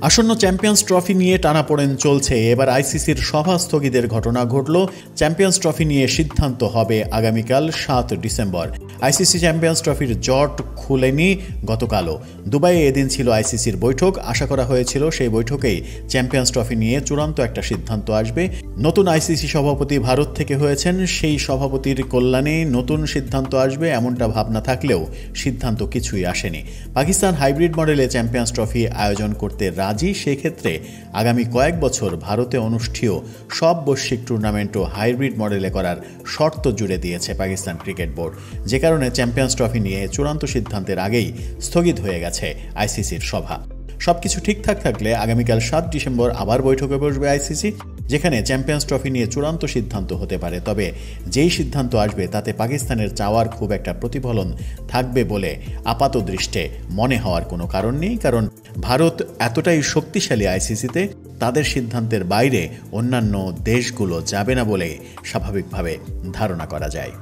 আসন্ন champions trophy নিয়ে টানাপোড়েন চলছে। এবার আইসিসির সভা স্থগিতের ঘটনা ঘটল। চ্যাম্পিয়ন্স ট্রফি নিয়ে সিদ্ধান্ত হবে আগামীকাল 7 ডিসেম্বর। আইসিসি চ্যাম্পিয়ন্স ট্রফির জট খুলেনি গতকালও। দুবাইয়ে এদিন ছিল আইসিসির বৈঠক। আশা করা হয়েছিল সেই বৈঠকেই চ্যাম্পিয়ন্স ট্রফি নিয়ে চূড়ান্ত একটা সিদ্ধান্ত আসবে। নতুন আইসিসি সভাপতি ভারত থেকে হয়েছেন, সেই সভাপতির কল্যাণে নতুন সিদ্ধান্ত আসবে এমনটা ভাবনা থাকলেও সিদ্ধান্ত কিছুই আসেনি। পাকিস্তান হাইব্রিড মডেলে চ্যাম্পিয়ন্স ট্রফি আয়োজন করতে রাজি। সেক্ষেত্রে আগামী কয়েক বছর ভারতে অনুষ্ঠেয় সব বৈশ্বিক টুর্নামেন্টও হাইব্রিড মডেলে করার শর্ত জুড়ে দিয়েছে পাকিস্তান ক্রিকেট বোর্ড, যে কারণে চ্যাম্পিয়ন্স ট্রফি নিয়ে চূড়ান্ত সিদ্ধান্তের আগেই স্থগিত হয়ে গেছে আইসিসির সভা। সবকিছু ঠিকঠাক থাকলে আগামীকাল 7 ডিসেম্বর আবার বৈঠকে বসবে আইসিসি, যেখানে চ্যাম্পিয়ন্স ট্রফি নিয়ে চূড়ান্ত সিদ্ধান্ত হতে পারে। তবে যেই সিদ্ধান্ত আসবে তাতে পাকিস্তানের চাওয়ার খুব একটা প্রতিফলন থাকবে বলে আপাত দৃষ্টে মনে হওয়ার কোনো কারণ নেই, কারণ ভারত এতটাই শক্তিশালী আইসিসিতে, তাদের সিদ্ধান্তের বাইরে অন্যান্য দেশগুলো যাবে না বলে স্বাভাবিকভাবে ধারণা করা যায়।